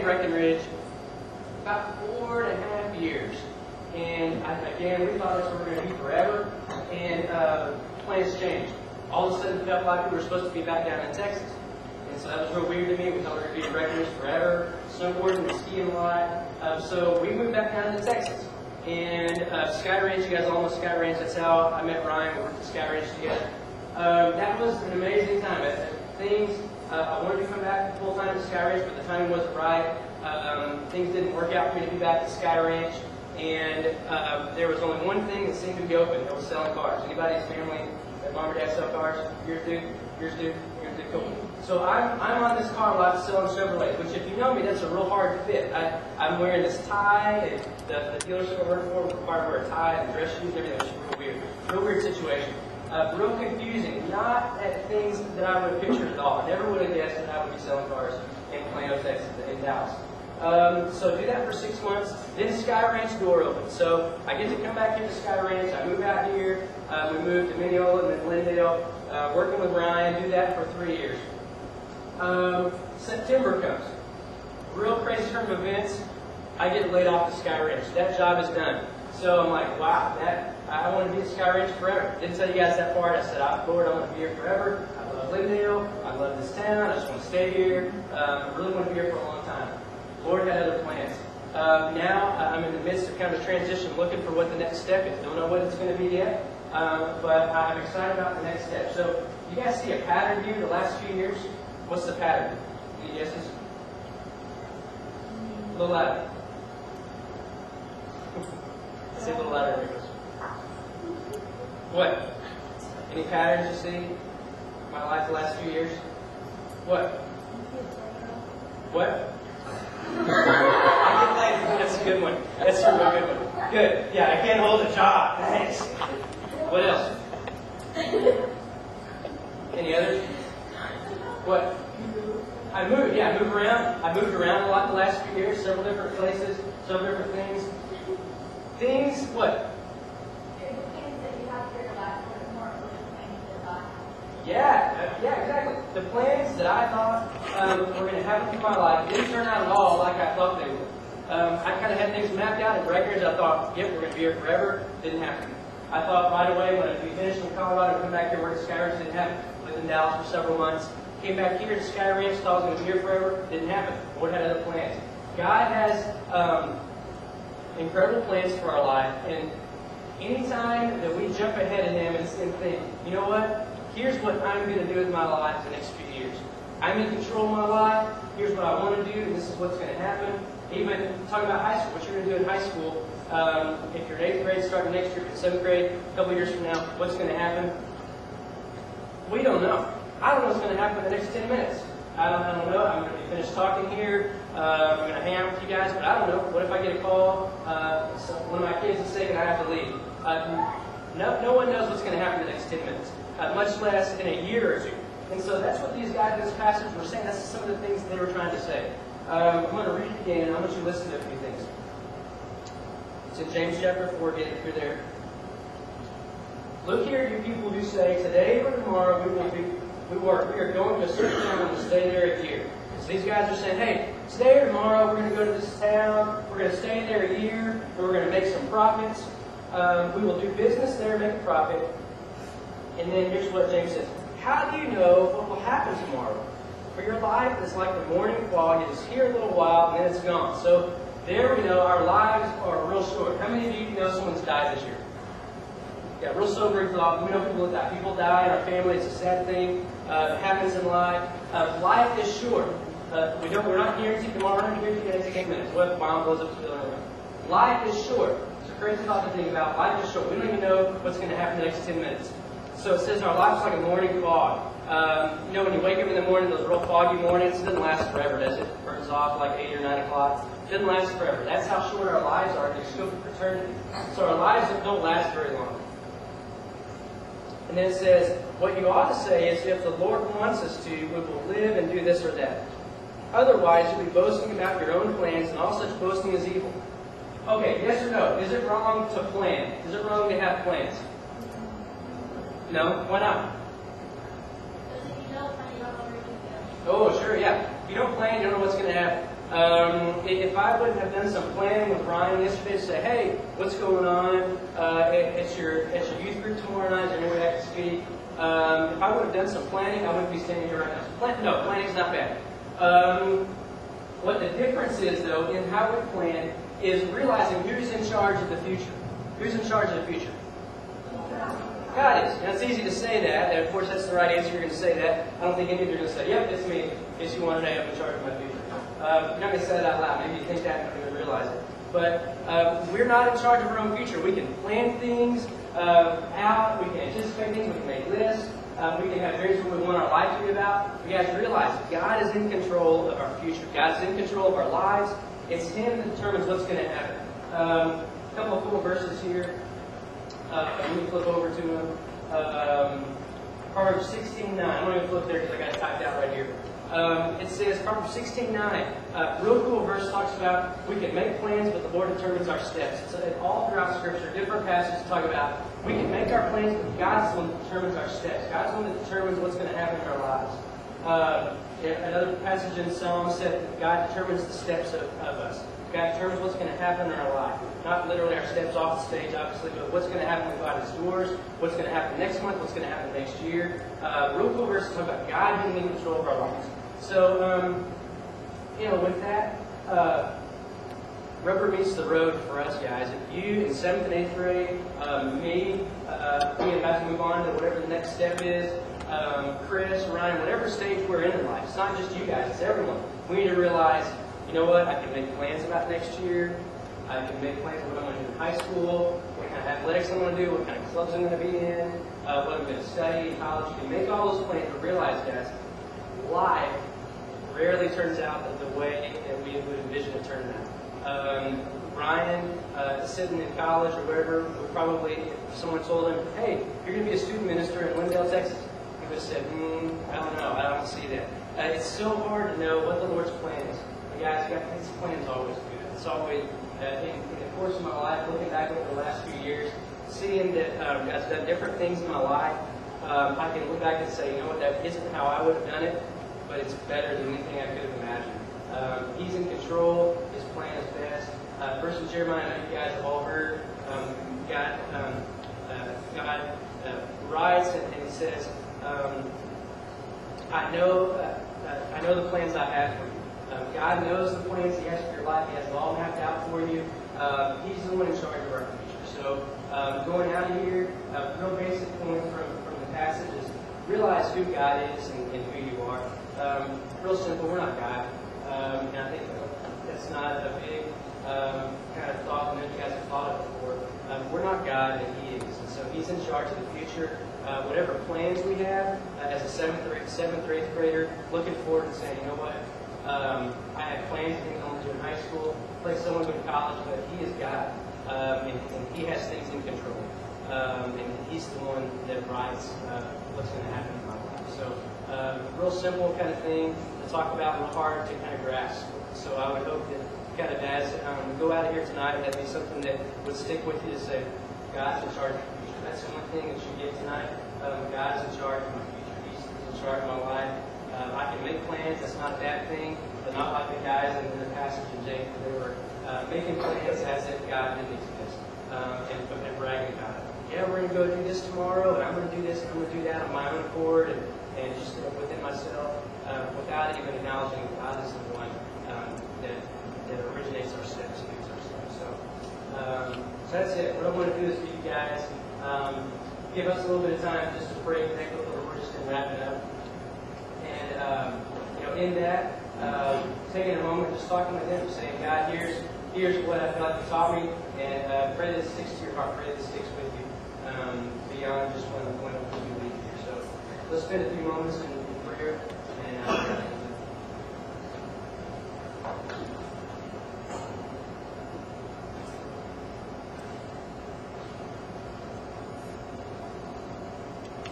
Breckenridge about 4.5 years. And again, we thought this was going to be forever, and plans changed. All of a sudden, it felt like we were supposed to be back down in Texas. And so that was real weird to me. We thought we were going to be in Breckenridge forever, snowboarding and skiing a lot. So we moved back down to Texas. And Sky Ranch, you guys all know Sky Ranch. That's how I met Ryan. We worked at Sky Ranch together. That was an amazing time. I wanted to come back full-time to Sky Ranch, but the timing wasn't right. Things didn't work out for me to be back at Sky Ranch. And there was only one thing that seemed to be open. That was selling cars. Anybody's family that mom or dad sell cars? Yours do? Yours do? Yours do? Cool. So I'm on this car lot selling Chevrolet, which if you know me, that's a real hard fit. I'm wearing this tie, and the dealership I work for required to wear a tie and dress shoes and everything. It was real weird. Real weird situation. Real confusing. Not at things that I would have pictured at all. I never would have guessed that I would be selling cars in Plano, Texas, in Dallas. So do that for 6 months. Then Sky Ranch door opens. So I get to come back here to Sky Ranch. I move out here. We moved to Mineola and then Glendale. Working with Ryan. Do that for 3 years. September comes. Real crazy turn of events. I get laid off at Sky Ranch. That job is done. So I'm like, wow, I want to be at Sky Ranch forever. Didn't tell you guys that part. I said, Lord, I want to be here forever. I love Glendale. I love this town. I just want to stay here. I really want to be here for a long time. Lord had other plans. Now I'm in the midst of kind of a transition, looking for what the next step is. Don't know what it's going to be yet, but I'm excited about the next step. So you guys see a pattern here the last few years? What's the pattern? Any guesses? A little louder. Say a little louder. What? Any patterns you see in my life the last few years? What? What? That's a good one. That's a real good one. Good. Yeah, I can't hold a job. Thanks. What else? Any others? What? I moved. Yeah, I moved around. I moved around a lot the last few years. Several different places. Several different things. Things. What? Yeah, exactly. The plans that I thought were going to happen through my life didn't turn out at all like I thought they would. I kind of had things mapped out in Breckenridge. I thought, yep, we're going to be here forever. Didn't happen. I thought right away when I'd be finished in Colorado and come back here and work at Sky Ranch. Didn't happen. Lived in Dallas for several months. Came back here to Sky Ranch. Thought I was going to be here forever. Didn't happen. Lord had other plans. God has incredible plans for our life, and anytime that we jump ahead of Him and think, you know what? Here's what I'm going to do with my life the next few years. I'm in control of my life. Here's what I want to do, and this is what's going to happen. Even talking about high school, what you're going to do in high school. If you're in 8th grade, starting next year, if you're in 7th grade, a couple years from now, what's going to happen? We don't know. I don't know what's going to happen in the next 10 minutes. I don't know. I'm going to be finished talking here. I'm going to hang out with you guys, but I don't know. What if I get a call? One of my kids is sick and I have to leave. No one knows what's going to happen in the next 10 minutes. Much less in a year or two. And so that's what these guys in this passage were saying. That's some of the things they were trying to say. I'm going to read it again, and I want you to listen to a few things. It's in James chapter 4 again, if you're there. Look here, you people who say, today or tomorrow we are going to a certain town and stay there a year. So these guys are saying, hey, today or tomorrow we're going to go to this town, we're going to stay there a year, and we're going to make some profits. We will do business there, make a profit. And then here's what James says. How do you know what will happen tomorrow? For your life is like the morning fog. It is here a little while, and then it's gone. So there we know our lives are real short. How many of you know someone's died this year? Yeah, real sobering thought. We know people that die. People die in our family. It's a sad thing. It happens in life. Life is short. We're not guaranteed tomorrow. We're not guaranteed the next 8 minutes. What if a bomb blows up the building? Life is short. It's a crazy thought to think about. Life is short. We don't even know what's going to happen in the next 10 minutes. So it says our life's like a morning fog. When you wake up in the morning, those real foggy mornings, it doesn't last forever, does it? It burns off like 8 or 9 o'clock. It doesn't last forever. That's how short our lives are in the scope of eternity. So our lives don't last very long. And then it says, what you ought to say is, if the Lord wants us to, we will live and do this or that. Otherwise, you'll be boasting about your own plans, and all such boasting is evil. Okay, yes or no? Is it wrong to plan? Is it wrong to have plans? No? Why not? Oh, sure, yeah. If you don't plan, you don't know what's going to happen. If I wouldn't have done some planning with Ryan yesterday to say, hey, what's going on at your youth group tomorrow night, I know we have to speak. If I would have done some planning, I wouldn't be standing here right now. No, planning's not bad. What the difference is, though, in how we plan is realizing who's in charge of the future. Who's in charge of the future? God is. Now, it's easy to say that, and of course that's the right answer. You're going to say that. I don't think any of you are going to say, yep, it's me. Guess you want to I'm in charge of my future. You're not going to say that out loud. Maybe you think that and you don't even realize it. But we're not in charge of our own future. We can plan things out. We can anticipate things. We can make lists. We can have dreams what we want our life to be about. You guys realize God is in control of our future. God is in control of our lives. It's Him that determines what's going to happen. A couple of cool verses here. Let me flip over to them. Proverbs 16:9. I'm going to flip there because I got it typed out right here. It says, Proverbs 16:9. Real cool verse talks about we can make plans, but the Lord determines our steps. It's all throughout Scripture, different passages talk about we can make our plans, but God's the one that determines our steps. God's the one that determines what's going to happen in our lives. Another passage in Psalms said that God determines the steps of us. God determines what's going to happen in our life. Not literally our steps off the stage, obviously, but what's going to happen with God's doors, what's going to happen next month, what's going to happen next year. Real cool verse talk about God being in control of our lives. So, with that, rubber meets the road for us guys. If you in 7th and 8th grade, me about to move on to whatever the next step is, Chris, Ryan, whatever stage we're in life, it's not just you guys, it's everyone. We need to realize, you know what, I can make plans about next year. I can make plans of what I'm going to do in high school, what kind of athletics I'm going to do, what kind of clubs I'm going to be in, what I'm going to study in college. You can make all those plans, but realize, guys, life rarely turns out the way that we would envision it turning out. Ryan, sitting in college or wherever, would probably, if someone told him, hey, you're going to be a student minister in Lindale, Texas, he would have said, I don't know, I don't see that. It's so hard to know what the Lord's plan is. But guys, His plan is always good. It's always, in the course of my life, looking back over the last few years, seeing that God's done different things in my life, I can look back and say, you know what, that isn't how I would have done it, but it's better than anything I could have imagined. He's in control. His plan is best. Verse in Jeremiah, I know you guys have all heard. God writes and He says, I know the plans I have for you. God knows the plans He has for your life. He has it all mapped out for you. He's the one in charge of our future. So going out of here, real basic point from the passage is realize who God is and who you are. Real simple, we're not God. And I think that's not a big kind of thought that you guys have thought of before. We're not God, and He is. And so He's in charge of the future. Whatever plans we have, as a 7th or 8th grader, looking forward to saying, you know what, I have plans to go to in high school, play someone in college, but He is God, and He has things in control. And He's the one that writes what's going to happen in my life. So, real simple kind of thing to talk about, real hard to kind of grasp. So I would hope that kind of as we go out of here tonight, that'd be something that would stick with you to say, God's in charge of my future. That's the only thing that you get tonight. God's in charge of my future. He's in charge of my life. I can make plans. That's not a bad thing. But not like the guys in the passage in James. They were making plans as if God didn't exist and bragging about it. Yeah, we're going to go do this tomorrow, and I'm going to do this, and I'm going to do that on my own accord, and just within myself, without even acknowledging that God is the one that originates our steps and makes our steps. So that's it. What I want to do is for you guys, give us a little bit of time just to pray and thank the Lord. We're just going to wrap it up. And, in that, taking a moment, just talking with Him, saying, God, here's what I feel like You taught me, and pray that it sticks to your heart, pray that it sticks with you, beyond just when we leave here. So let's spend a few moments in prayer, and